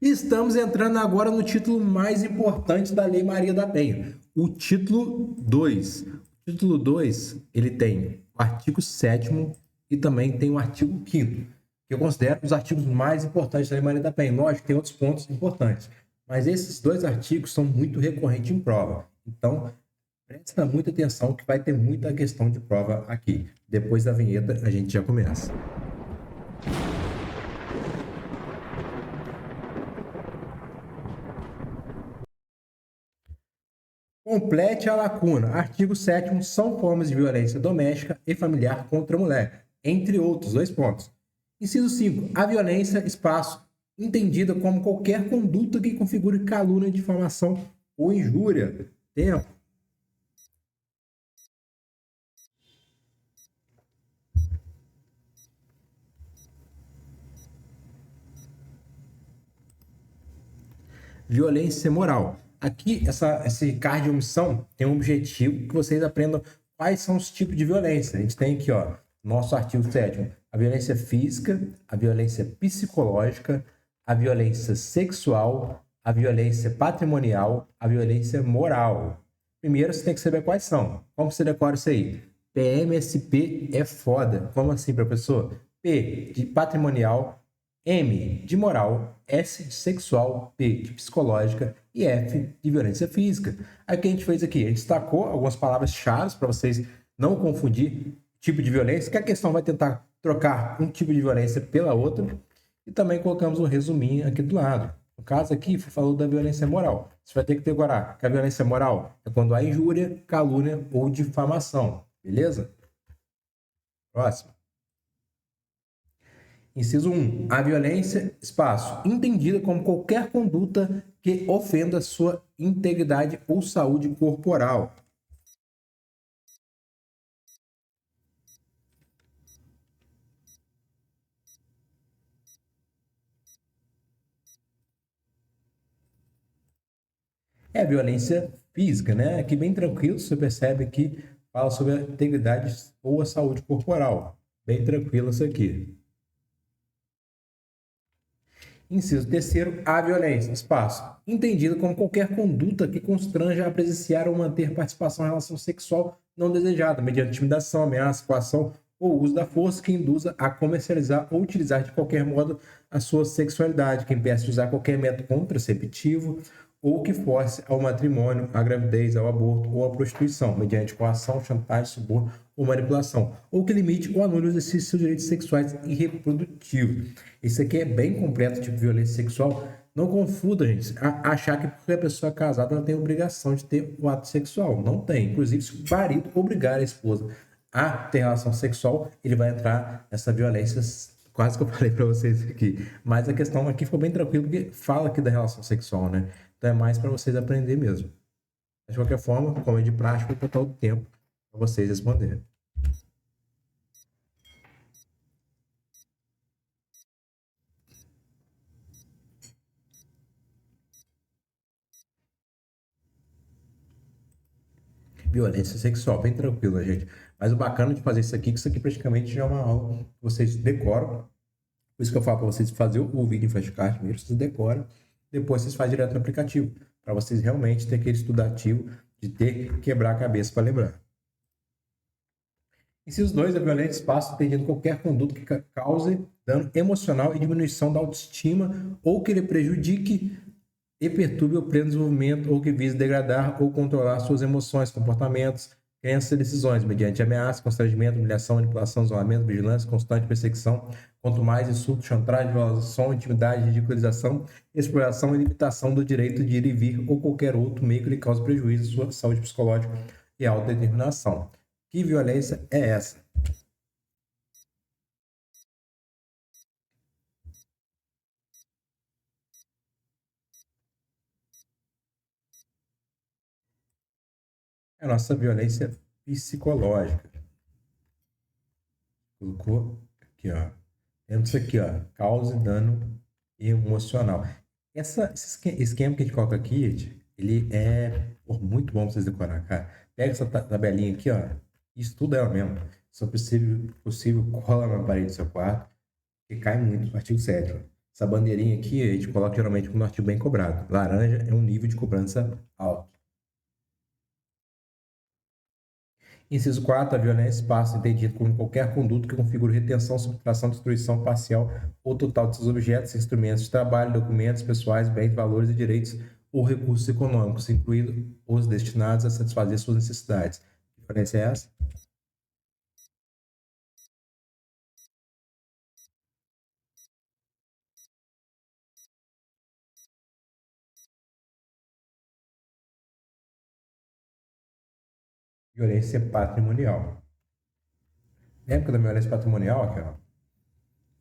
Estamos entrando agora no título mais importante da Lei Maria da Penha, o título 2. O título 2, ele tem o artigo 7º e também tem o artigo 5º, que eu considero os artigos mais importantes da Lei Maria da Penha. Lógico que tem outros pontos importantes, mas esses dois artigos são muito recorrentes em prova. Então, presta muita atenção que vai ter muita questão de prova aqui. Depois da vinheta, a gente já começa. Complete a lacuna. Artigo 7º, são formas de violência doméstica e familiar contra a mulher, entre outros, dois pontos. Inciso 5. A violência, espaço, entendida como qualquer conduta que configure calúnia, difamação ou injúria. Tempo. Violência moral. Aqui, esse card de omissão tem um objetivo que vocês aprendam quais são os tipos de violência. A gente tem aqui, ó, nosso artigo 7º, a violência física, a violência psicológica, a violência sexual, a violência patrimonial, a violência moral. Primeiro, você tem que saber quais são. Como você decora isso aí? PMSP é foda. Como assim, professor? P de patrimonial, M de moral, S de sexual, P de psicológica e F de violência física. Aí o que a gente fez aqui? A gente destacou algumas palavras-chave para vocês não confundir tipo de violência, que a questão vai tentar trocar um tipo de violência pela outra. E também colocamos um resuminho aqui do lado. No caso aqui, falou da violência moral. Você vai ter que decorar que a violência moral é quando há injúria, calúnia ou difamação. Beleza? Próximo. Inciso 1. A violência, espaço, entendida como qualquer conduta que ofenda sua integridade ou saúde corporal. É a violência física, né? Aqui bem tranquilo, você percebe que fala sobre a integridade ou a saúde corporal. Bem tranquilo isso aqui. Inciso 3º, a violência, espaço, entendida como qualquer conduta que constranja a presenciar ou manter participação em relação sexual não desejada, mediante intimidação, ameaça, coação ou uso da força que induza a comercializar ou utilizar de qualquer modo a sua sexualidade, que impeça de usar qualquer método contraceptivo ou que force ao matrimônio, à gravidez, ao aborto ou à prostituição, mediante coação, chantagem, suborno ou manipulação, ou que limite ou anule o exercício de seus direitos sexuais e reprodutivos. Isso aqui é bem completo, tipo de violência sexual. Não confunda, gente, achar que porque a pessoa é casada ela tem obrigação de ter o ato sexual. Não tem. Inclusive, se o marido obrigar a esposa a ter relação sexual, ele vai entrar nessa violência, quase que eu falei para vocês aqui. Mas a questão aqui ficou bem tranquilo, porque fala aqui da relação sexual, né? Então é mais para vocês aprender mesmo. De qualquer forma, como é de prática, vou botar o tempo para vocês responderem. Violência sexual, bem tranquilo, gente. Mas o bacana de fazer isso aqui, que isso aqui praticamente já é uma aula que vocês decoram. Por isso que eu falo para vocês fazer o vídeo em flashcard primeiro, vocês decoram, depois vocês fazem direto no aplicativo, para vocês realmente ter aquele estudo ativo de ter que quebrar a cabeça para lembrar. Inciso 2, a violência espaço entendido qualquer conduta que cause dano emocional e diminuição da autoestima ou que lhe prejudique e perturbe o pleno desenvolvimento ou que vise degradar ou controlar suas emoções, comportamentos, crenças e decisões, mediante ameaça, constrangimento, humilhação, manipulação, isolamento, vigilância, constante perseguição, quanto mais insulto, chantagem, violação, intimidade, ridicularização, exploração e limitação do direito de ir e vir ou qualquer outro meio que lhe cause prejuízo à sua saúde psicológica e autodeterminação. Que violência é essa? É a nossa violência psicológica. Colocou aqui, ó. Temos aqui, ó, causa e dano emocional. Esse esquema que a gente coloca aqui, gente, ele é muito bom pra vocês decorar, cara. Pega essa tabelinha aqui, ó, e estuda ela mesmo. Se possível, cola na parede do seu quarto, que cai muito. Artigo 7º. Essa bandeirinha aqui a gente coloca geralmente com um artigo bem cobrado. Laranja é um nível de cobrança alto. Inciso 4. A violência passa entendido como qualquer conduta que configure retenção, subtração, destruição parcial ou total de seus objetos, instrumentos de trabalho, documentos pessoais, bens, valores e direitos ou recursos econômicos, incluindo os destinados a satisfazer suas necessidades. Que diferença é essa? Violência patrimonial. Lembra da violência patrimonial, aqui, ó?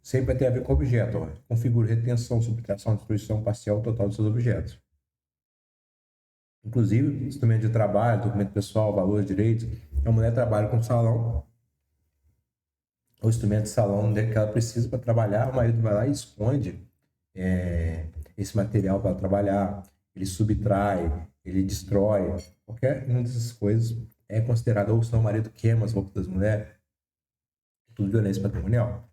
Sempre vai ter a ver com o objeto, ó. Configura retenção, subtração, destruição parcial ou total de seus objetos. Inclusive, instrumento de trabalho, documento pessoal, valores, direitos. A mulher trabalha com salão, o instrumento de salão que ela precisa para trabalhar, o marido vai lá e esconde esse material para trabalhar, ele subtrai, ele destrói, qualquer uma dessas coisas é considerado, ou senão o marido queima as roupas das mulheres, tudo violência patrimonial.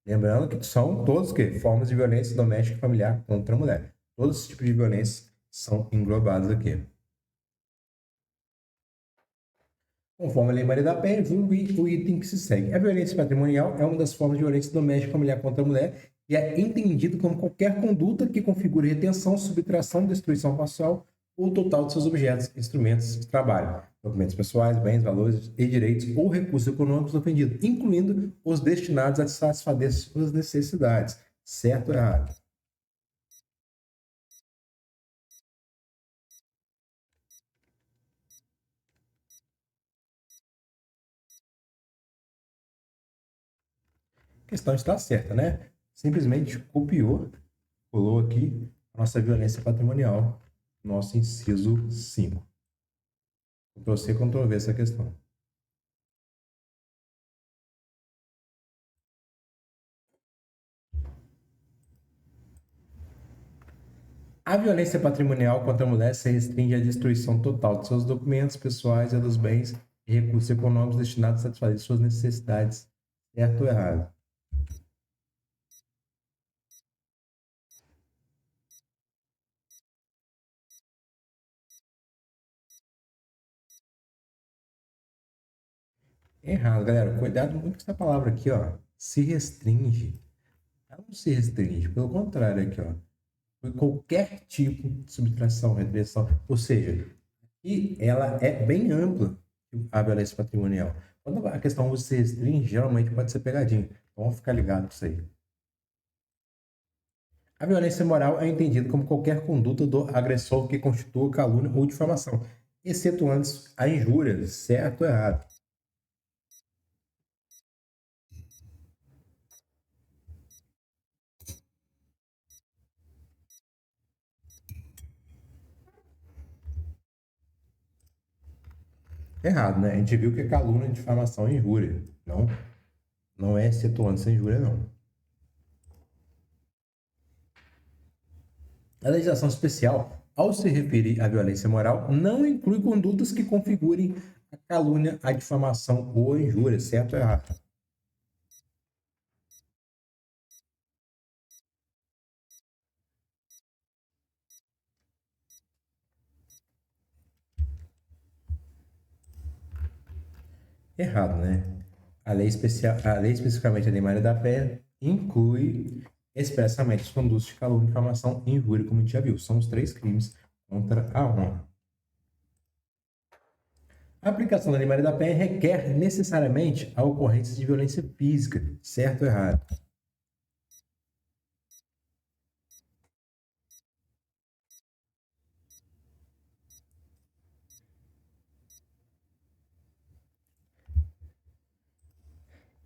Lembrando que são todos formas de violência doméstica e familiar contra a mulher. Todos esses tipos de violência são englobados aqui. Conforme a Lei Maria da Penha, o item que se segue. A violência patrimonial é uma das formas de violência doméstica e familiar contra a mulher e é entendido como qualquer conduta que configure retenção, subtração, destruição parcial ou total de seus objetos, instrumentos de trabalho, documentos pessoais, bens, valores e direitos ou recursos econômicos ofendidos, incluindo os destinados a satisfazer suas necessidades. Certo ou errado? A questão está certa, né? Simplesmente copiou, colou aqui a nossa violência patrimonial, nosso inciso 5. Ctrl+C, Ctrl+V essa questão. A violência patrimonial contra a mulher se restringe à destruição total de seus documentos pessoais e dos bens e recursos econômicos destinados a satisfazer suas necessidades. Certo ou errado? Errado, galera. Cuidado muito com essa palavra aqui, ó. Se restringe. Ela não se restringe, pelo contrário, aqui, ó. Qualquer tipo de subtração, retenção, ou seja, e ela é bem ampla, a violência patrimonial. Quando a questão se restringe, geralmente pode ser pegadinha. Então, vamos ficar ligado com isso aí. A violência moral é entendida como qualquer conduta do agressor que constitua calúnia ou difamação, excetuando a injúria, certo ou errado. Errado, né? A gente viu que é calúnia, difamação e injúria. Não é excetuando essa injúria, não. A legislação especial, ao se referir à violência moral, não inclui condutas que configurem a calúnia, a difamação ou a injúria, certo ou errado? Errado, né? A lei especificamente a Lei Maria da Penha, inclui expressamente os condutos de calúnia, difamação e injúria, como a gente já viu. São os 3 crimes contra a honra. A aplicação da Lei Maria da Penha requer necessariamente a ocorrência de violência física, certo ou errado?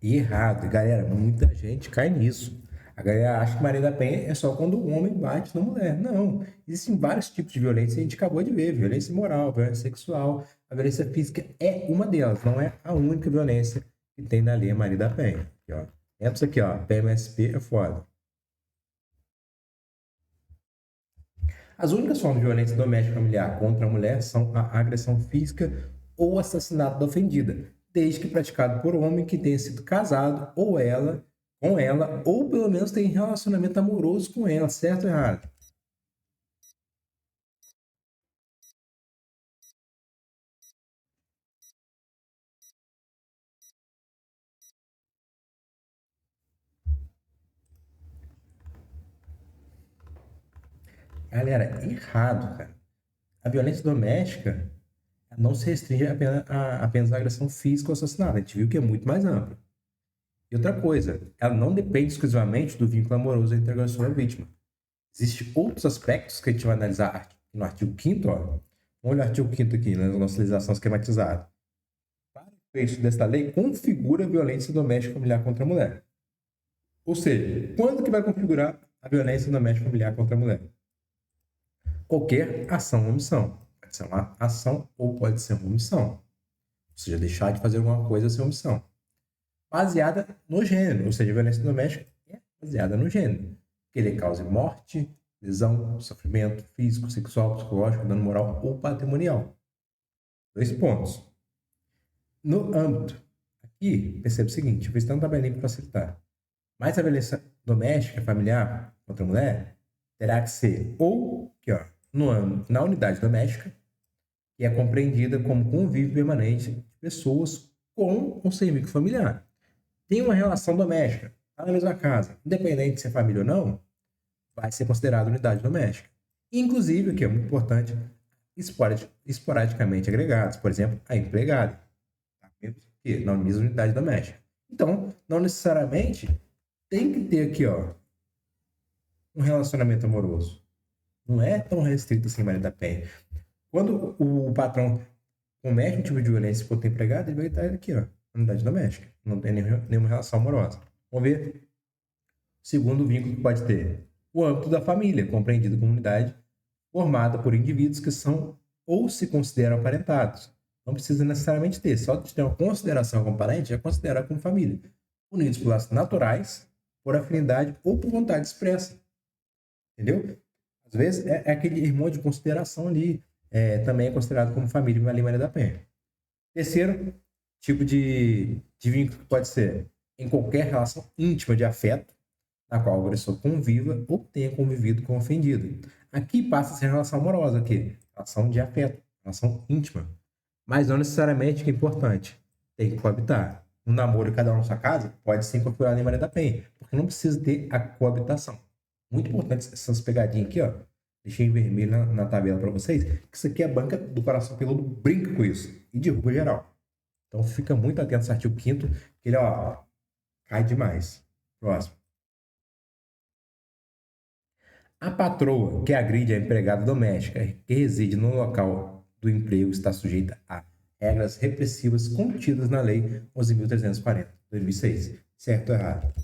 Errado, galera, muita gente cai nisso. A galera acha que Maria da Penha é só quando o homem bate na mulher. Não, existem vários tipos de violência, a gente acabou de ver, violência moral, violência sexual, a violência física é uma delas, não é a única violência que tem na lei Maria da Penha. Aqui, ó. Isso aqui, ó, PMSP é foda. As únicas formas de violência doméstica familiar contra a mulher são a agressão física ou assassinato da ofendida, desde que praticado por homem que tenha sido casado ou ela com ela, ou pelo menos tem relacionamento amoroso com ela, certo ou errado? Galera, errado, cara. A violência doméstica não se restringe apenas à agressão física ou assassinato. A gente viu que é muito mais amplo. E outra coisa, ela não depende exclusivamente do vínculo amoroso entre a agressor e a vítima. Existem outros aspectos que a gente vai analisar no artigo 5º, ó. Vamos olhar o artigo 5º aqui, na nossa legislação esquematizada. Para efeitos desta lei, configura a violência doméstica familiar contra a mulher. Ou seja, quando que vai configurar a violência doméstica familiar contra a mulher? Qualquer ação ou omissão. Pode ser uma ação ou pode ser uma omissão. Ou seja, deixar de fazer alguma coisa sem omissão. Baseada no gênero, ou seja, a violência doméstica é baseada no gênero. Que ele cause morte, lesão, sofrimento físico, sexual, psicológico, dano moral ou patrimonial. 2 pontos. No âmbito, aqui, percebe o seguinte, eu fiz até um tabelinho para facilitar. Mas a violência doméstica, familiar contra a mulher, terá que ser ou, aqui, ó, na unidade doméstica, que é compreendida como convívio permanente de pessoas com ou sem vínculo familiar. Tem uma relação doméstica, está na mesma casa, independente de se é família ou não, vai ser considerado unidade doméstica. Inclusive, o que é muito importante, esporadicamente agregados, por exemplo, a empregada, tá? Na mesma unidade doméstica. Então, não necessariamente tem que ter aqui, ó, um relacionamento amoroso. Não é tão restrito assim, Maria da Penha. Quando o patrão comete um tipo de violência contra o empregado, ele vai estar aqui, ó, unidade doméstica. Não tem nenhuma relação amorosa. Vamos ver. Segundo vínculo que pode ter. O âmbito da família, compreendido como unidade formada por indivíduos que são ou se consideram aparentados. Não precisa necessariamente ter. Só de ter uma consideração como parente, já considera como família. Unidos por laços naturais, por afinidade ou por vontade expressa. Entendeu? Às vezes é aquele irmão de consideração ali, também é considerado como família ali Maria da Penha. Terceiro tipo de vínculo que pode ser em qualquer relação íntima de afeto, na qual o agressor conviva ou tenha convivido com o ofendido. Aqui passa a ser relação amorosa, aqui, relação de afeto, relação íntima. Mas não necessariamente que é importante. Tem que coabitar. Um namoro em cada um na sua casa pode ser incorporado em Maria da Penha, porque não precisa ter a coabitação. Muito importante essas pegadinhas aqui, ó. Deixei em vermelho na tabela para vocês, que isso aqui é a banca do Coração Peludo brinca com isso e derruba geral. Então fica muito atento nesse artigo 5º, que ele, ó, cai demais. Próximo. A patroa que agride a empregada doméstica que reside no local do emprego está sujeita a regras repressivas contidas na Lei 11.340, 2006. Certo ou errado?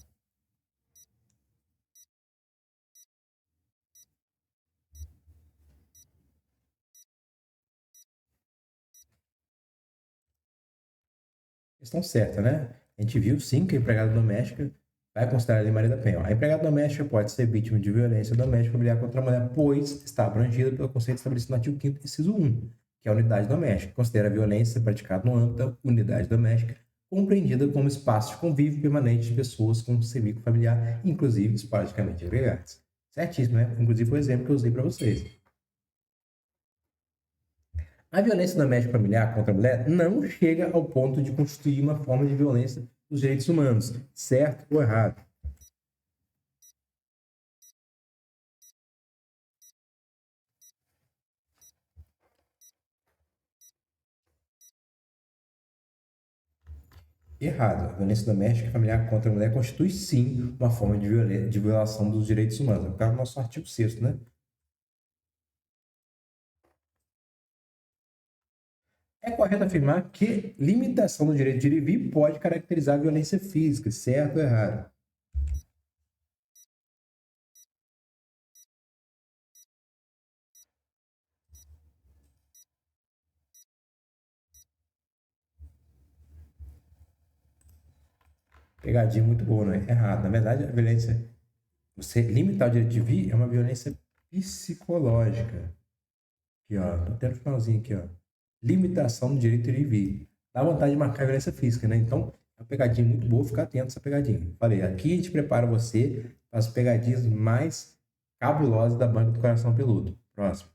Estão certa, né? A gente viu sim que a empregada doméstica vai considerar a Maria da Penha. A empregada doméstica pode ser vítima de violência doméstica familiar contra a mulher, pois está abrangida pelo conceito estabelecido no artigo 5º, inciso 1, que é a unidade doméstica. Considera a violência praticada no âmbito da unidade doméstica, compreendida como espaço de convívio permanente de pessoas com vínculo familiar, inclusive esporadicamente agregados. Certíssimo, né? Inclusive foi o exemplo que eu usei para vocês. A violência doméstica familiar contra a mulher não chega ao ponto de constituir uma forma de violência dos direitos humanos, certo ou errado? Errado. A violência doméstica familiar contra a mulher constitui sim uma forma de violação dos direitos humanos. Está no nosso artigo 6º, né? É correto afirmar que limitação do direito de ir e vir pode caracterizar a violência física, certo ou errado? Pegadinha muito boa, não é? Errado. Na verdade, a violência, você limitar o direito de vir é uma violência psicológica. Aqui, ó, tô até no finalzinho aqui, ó. Limitação do direito de ir e vir. Dá vontade de marcar a violência física, né? Então, Uma pegadinha muito boa, fica atento a essa pegadinha. Falei, aqui a gente prepara você para as pegadinhas mais cabulosas da Banca do Coração Peludo. Próximo.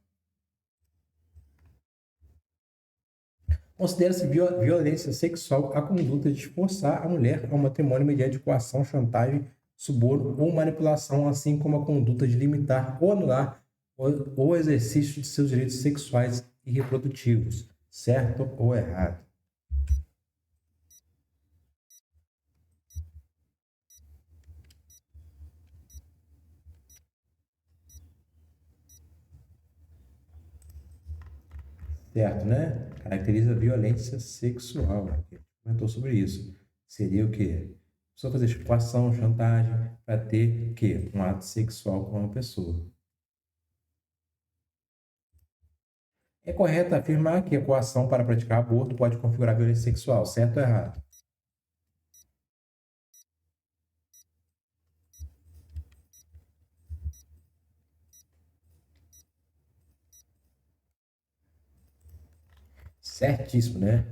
Considera-se violência sexual a conduta de forçar a mulher ao matrimônio mediante coação, chantagem, suborno ou manipulação, assim como a conduta de limitar ou anular o exercício de seus direitos sexuais e reprodutivos, certo ou errado? Certo, né? Caracteriza violência sexual. A gente comentou sobre isso. Seria o quê? Só fazer coação, chantagem, para ter o quê? Um ato sexual com uma pessoa. É correto afirmar que a coação para praticar aborto pode configurar violência sexual, certo ou errado? Certíssimo, né?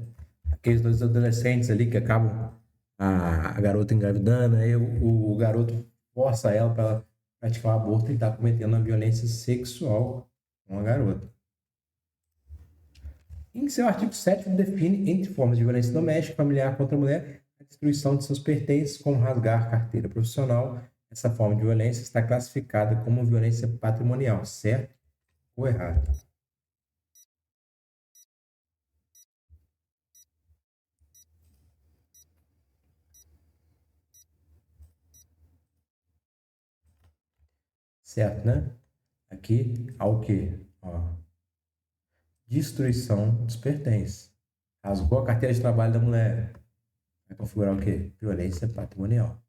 Aqueles dois adolescentes ali que acabam a garota engravidando, aí o garoto força ela para ela praticar o aborto e está cometendo uma violência sexual com a garota. Em seu artigo 7º, define, entre formas de violência doméstica e familiar contra a mulher, a destruição de seus pertences, como rasgar carteira profissional. Essa forma de violência está classificada como violência patrimonial, certo ou errado? Certo, né? Aqui há o quê? Ó, destruição dos pertences. Rasgou a carteira de trabalho da mulher. Vai configurar o quê? Violência patrimonial.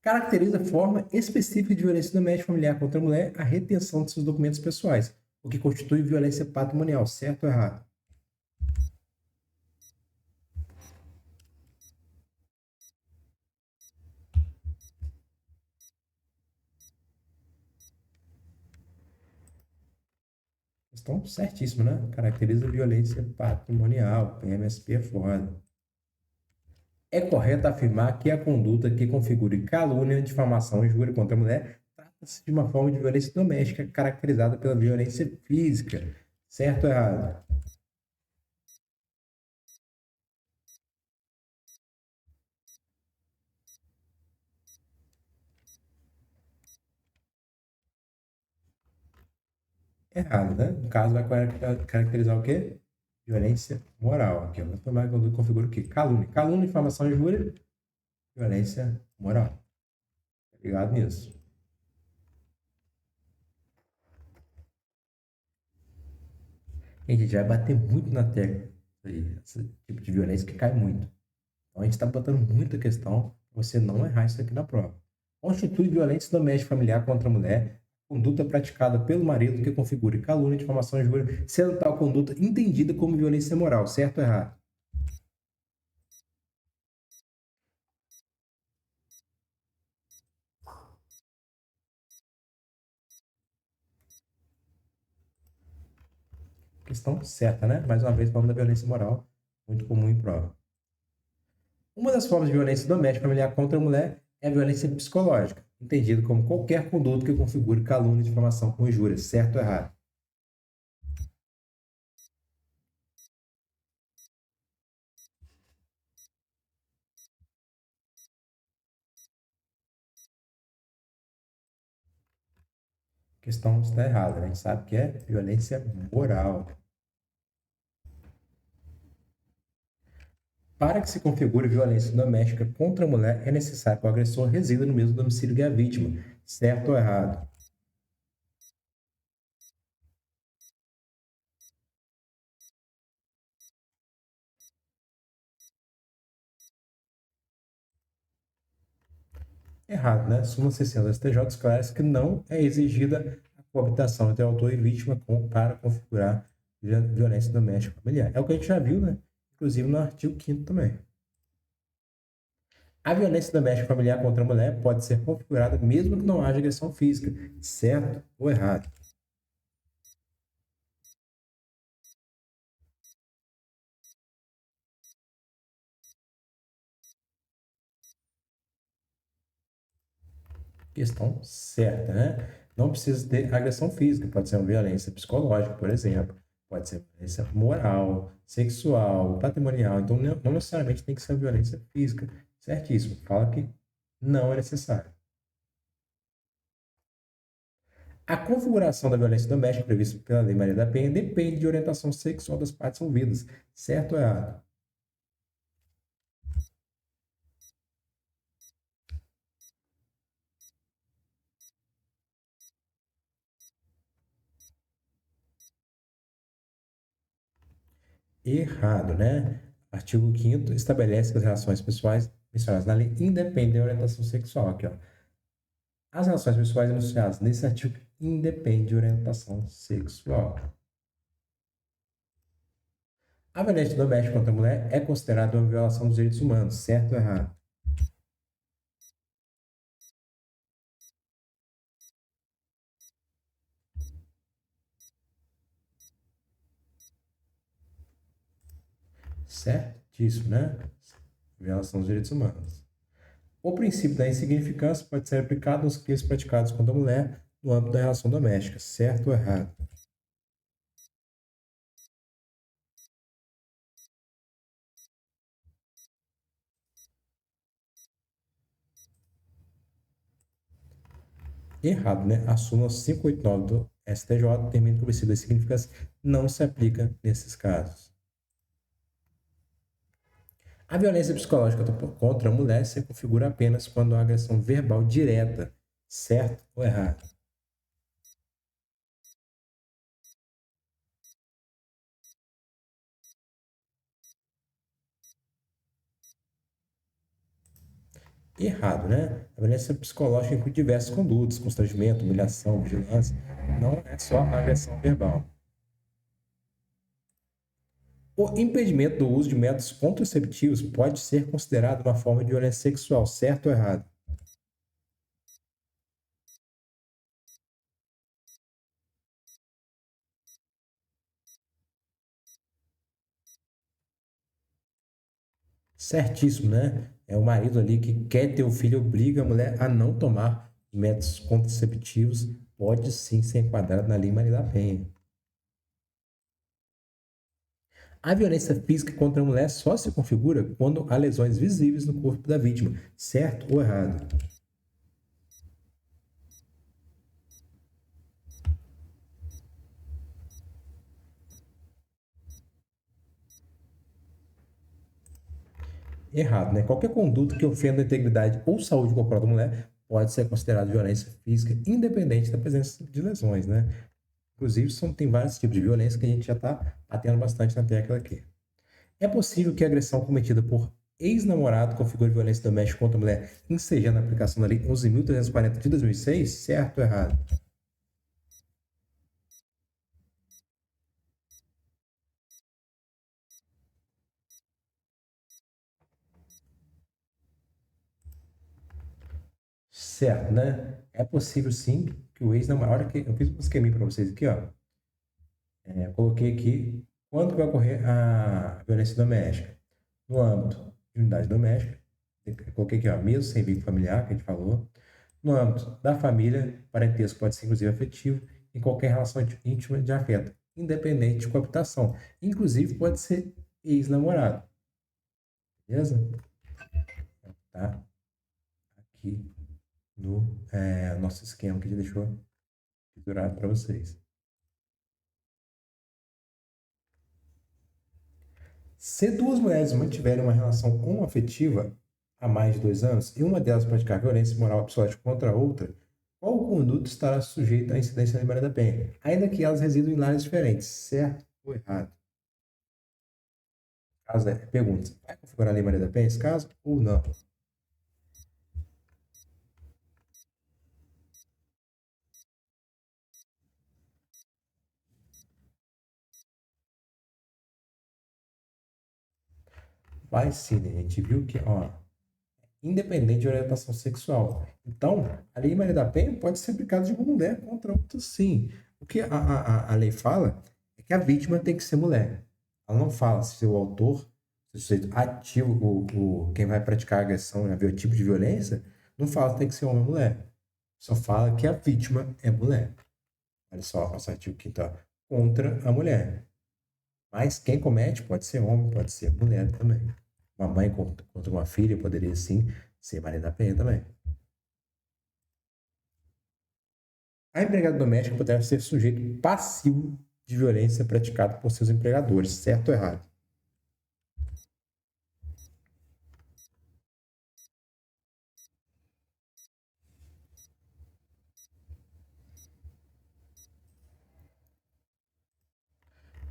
Caracteriza a forma específica de violência doméstica familiar contra a mulher a retenção de seus documentos pessoais, o que constitui violência patrimonial, certo ou errado? Estão certíssimo, né? Caracteriza violência patrimonial, PMSP é foda. É correto afirmar que a conduta que configure calúnia, difamação e injúria contra a mulher trata-se de uma forma de violência doméstica caracterizada pela violência física, certo ou errado? Errado, né? No caso, vai caracterizar o quê? Violência moral. Aqui, ó. Afirmar que a conduta configura o quê? Calúnia. Calúnia, difamação e injúria, violência moral. Tá ligado nisso? E a gente vai bater muito na tecla aí, esse tipo de violência que cai muito. Então a gente está botando muita questão para você não errar isso aqui na prova. Constitui violência doméstica familiar contra a mulher, conduta praticada pelo marido que configure calúnia, difamação e injúria, sendo tal conduta entendida como violência moral, certo ou errado? Questão certa, né? Mais uma vez falando da violência moral, muito comum em prova. Uma das formas de violência doméstica familiar contra a mulher é a violência psicológica, entendida como qualquer conduta que configure calúnia, difamação ou injúria, certo ou errado? A questão está errada, né? A gente sabe que é violência moral. Para que se configure violência doméstica contra a mulher, é necessário que o agressor resida no mesmo domicílio que a vítima, certo ou errado? Errado, né? Súmula 60 do STJ esclarece que não é exigida a coabitação entre autor e vítima para configurar violência doméstica familiar. É o que a gente já viu, né? Inclusive no artigo 5º também. A violência doméstica familiar contra a mulher pode ser configurada mesmo que não haja agressão física, certo ou errado? Questão certa, né? Não precisa ter agressão física, pode ser uma violência psicológica, por exemplo, pode ser violência moral, sexual, patrimonial, então não necessariamente tem que ser violência física. Certíssimo, fala que não é necessário. A configuração da violência doméstica prevista pela Lei Maria da Penha depende de orientação sexual das partes envolvidas, certo ou errado? Errado, né? Artigo 5º estabelece que as relações pessoais mencionadas na lei independem da orientação sexual. Aqui, ó. As relações pessoais enunciadas nesse artigo independem de orientação sexual. A violência doméstica contra a mulher é considerada uma violação dos direitos humanos, certo ou errado? Certíssimo, né? Violação dos direitos humanos. O princípio da insignificância pode ser aplicado nos crimes praticados contra a mulher no âmbito da relação doméstica, certo ou errado? Errado, né? A súmula 589 do STJ determina que o princípio da insignificância não se aplica nesses casos. A violência psicológica contra a mulher se configura apenas quando há agressão verbal direta, certo ou errado? Errado, né? A violência psicológica inclui diversas condutas, constrangimento, humilhação, vigilância. Não é só a agressão verbal. O impedimento do uso de métodos contraceptivos pode ser considerado uma forma de violência sexual, certo ou errado? Certíssimo, né? É o marido ali que quer ter o filho, obriga a mulher a não tomar métodos contraceptivos, pode sim ser enquadrado na Lei Maria da Penha. A violência física contra a mulher só se configura quando há lesões visíveis no corpo da vítima, certo ou errado? Errado, né? Qualquer conduta que ofenda a integridade ou saúde corporal da mulher pode ser considerada violência física, independente da presença de lesões, né? Inclusive, tem vários tipos de violência que a gente já está batendo bastante na tecla aqui. É possível que a agressão cometida por ex-namorado configure violência doméstica contra a mulher, ensejando a aplicação da Lei 11.340 de 2006? Certo ou errado? Certo, né? É possível sim que o ex-namorado, que eu fiz um esqueminha para vocês aqui, ó. Eu coloquei aqui quando vai ocorrer a violência doméstica. No âmbito de unidade doméstica, eu coloquei aqui, ó, mesmo sem vínculo familiar, que a gente falou. No âmbito da família, parentesco pode ser inclusive afetivo, em qualquer relação íntima de afeto, independente de coabitação. Inclusive pode ser ex-namorado. Beleza? Tá? Aqui no nosso esquema que a gente deixou figurado para vocês. Se duas mulheres mantiverem uma relação homoafetiva há mais de 2 anos e uma delas praticar violência moral ou psicológica contra a outra, qual conduto estará sujeito à incidência da Maria da Penha, ainda que elas residam em lares diferentes, certo ou errado? Caso pergunta, vai configurar a Lei Maria da Penha esse caso ou não? Vai sim, né? A gente viu que, ó, independente de orientação sexual. Então, a Lei Maria da Penha pode ser aplicada de uma mulher contra outra, sim. O que a lei fala é que a vítima tem que ser mulher. Ela não fala se o autor, se o sujeito ativo, quem vai praticar a agressão, né, o tipo de violência, não fala se tem que ser homem ou mulher. Só fala que a vítima é mulher. Olha só, o artigo 5º, ó, contra a mulher. Mas quem comete pode ser homem, pode ser mulher também. Uma mãe contra uma filha poderia, sim, ser Maria da Penha também. A empregada doméstica poderá ser sujeito passivo de violência praticada por seus empregadores, certo ou errado?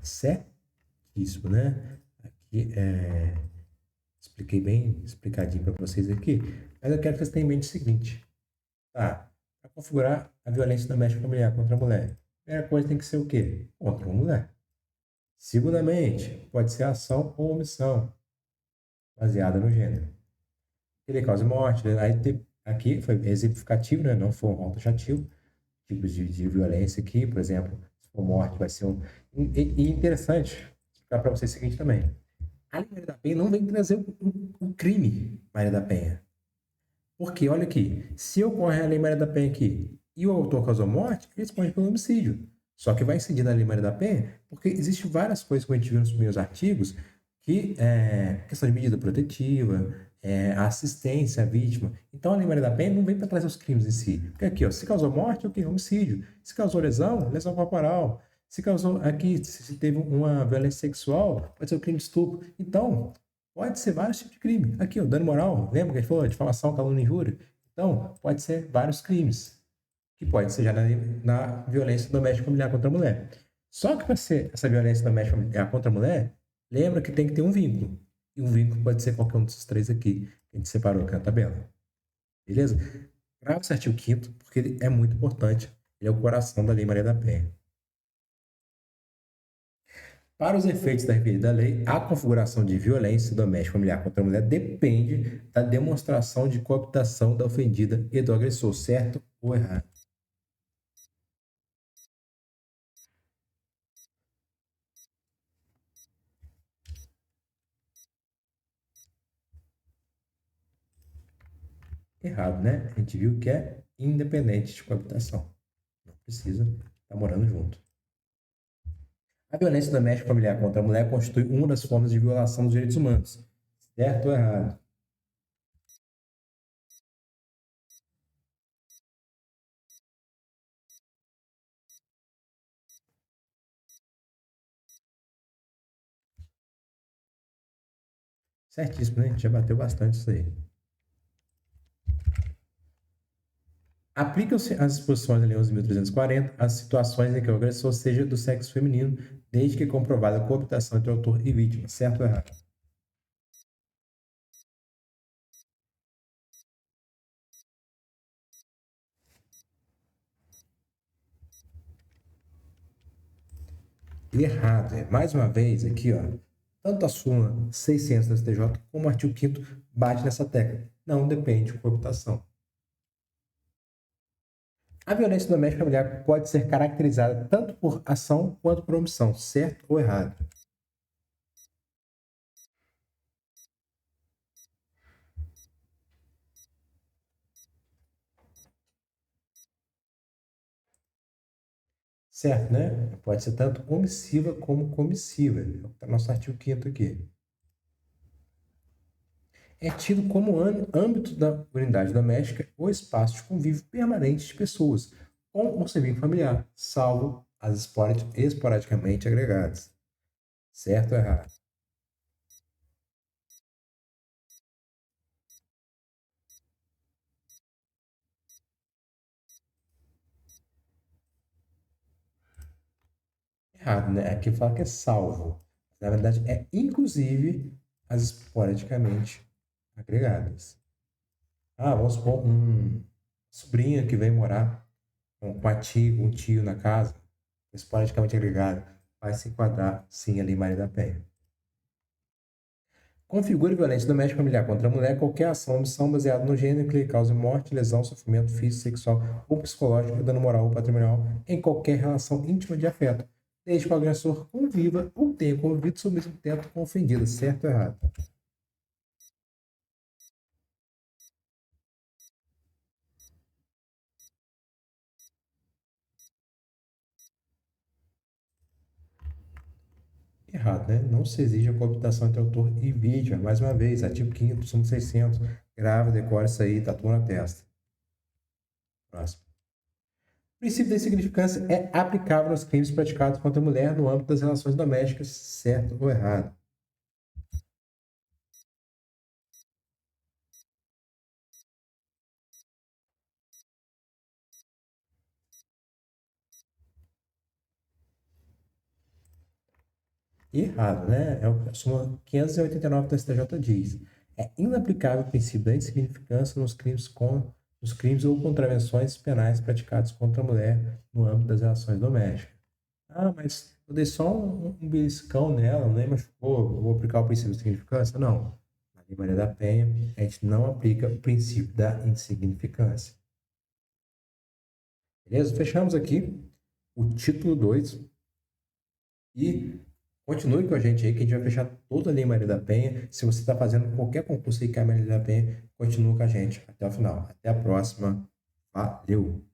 Certíssimo, né? Aqui expliquei bem explicadinho para vocês aqui, mas eu quero que vocês tenham em mente o seguinte, tá? Para configurar a violência doméstica familiar contra a mulher, a primeira coisa tem que ser o quê? Contra uma mulher. Segundamente, pode ser ação ou omissão, baseada no gênero. Ele causa morte, né? Aqui foi exemplificativo, né? Não foi um autotaxativo, tipos de violência aqui, por exemplo, se for morte, vai ser um. E interessante explicar para vocês o seguinte também. A Lei Maria da Penha não vem trazer um crime, Maria da Penha. Porque, olha aqui, se ocorre a Lei Maria da Penha aqui e o autor causou morte, ele responde pelo homicídio. Só que vai incidir na Lei Maria da Penha, porque existem várias coisas que a gente viu nos primeiros artigos, que questão de medida protetiva, assistência à vítima. Então, a Lei Maria da Penha não vem para trazer os crimes em si. Porque aqui, ó, se causou morte, ok, homicídio. Se causou lesão, lesão corporal. Se causou aqui, se teve uma violência sexual, pode ser o crime de estupro. Então, pode ser vários tipos de crime. Aqui, o dano moral, lembra que a gente falou? Difamação, calúnia e injúria. Então, pode ser vários crimes, que pode ser já na violência doméstica familiar contra a mulher. Só que para ser essa violência doméstica familiar contra a mulher, lembra que tem que ter um vínculo. E um vínculo pode ser qualquer um desses três aqui, que a gente separou aqui na tabela. Beleza? Grava esse artigo 5º, porque ele é muito importante. Ele é o coração da Lei Maria da Penha. Para os efeitos da referida lei, a configuração de violência doméstica familiar contra a mulher depende da demonstração de cooptação da ofendida e do agressor, certo ou errado? Errado, né? A gente viu que é independente de coabitação. Não precisa estar morando junto. A violência doméstica familiar contra a mulher constitui uma das formas de violação dos direitos humanos. Certo ou errado? Certíssimo, né? A gente já bateu bastante isso aí. Aplicam-se as disposições da Lei 11.340 às situações em que o agressor seja do sexo feminino, desde que comprovada a coabitação entre autor e vítima. Certo ou errado? Errado. Mais uma vez, aqui, ó, tanto a súmula 600 do STJ como o artigo 5º bate nessa tecla. Não depende de coabitação. A violência doméstica familiar pode ser caracterizada tanto por ação quanto por omissão, certo ou errado? Certo, né? Pode ser tanto omissiva como comissiva. Está no nosso artigo 5º aqui. É tido como âmbito da unidade doméstica o espaço de convívio permanente de pessoas com o convívio familiar, salvo as esporadicamente agregadas. Certo ou errado? Errado, né? Aqui fala que é salvo. Na verdade, é inclusive as esporadicamente agregadas. Ah, vamos supor um sobrinho que vem morar com a tia, um tio na casa, esporadicamente agregado, vai se enquadrar, sim, ali Maria da Penha. Configure violência doméstica familiar contra a mulher qualquer ação ou omissão baseada no gênero que lhe cause morte, lesão, sofrimento físico, sexual ou psicológico, dano moral ou patrimonial em qualquer relação íntima de afeto, desde que o agressor conviva ou tenha convivido sob o mesmo teto com a ofendida, certo ou errado? Errado, né? Não se exige a coabitação entre autor e vítima. Mais uma vez, artigo 5º, sumo 600. Grava, decora isso aí, tatua na testa. Próximo. O princípio da insignificância é aplicável aos crimes praticados contra a mulher no âmbito das relações domésticas, certo ou errado? Errado, né? A súmula 589 do STJ diz: é inaplicável o princípio da insignificância nos crimes ou contravenções penais praticados contra a mulher no âmbito das relações domésticas. Ah, mas eu dei só um beliscão nela, nem machucou, vou aplicar o princípio da insignificância? Não. Na Lei Maria da Penha, a gente não aplica o princípio da insignificância. Beleza? Fechamos aqui o título 2 e continue com a gente aí, que a gente vai fechar toda a Lei Maria da Penha. Se você está fazendo qualquer concurso aí que é a Maria da Penha, continue com a gente até o final. Até a próxima. Valeu!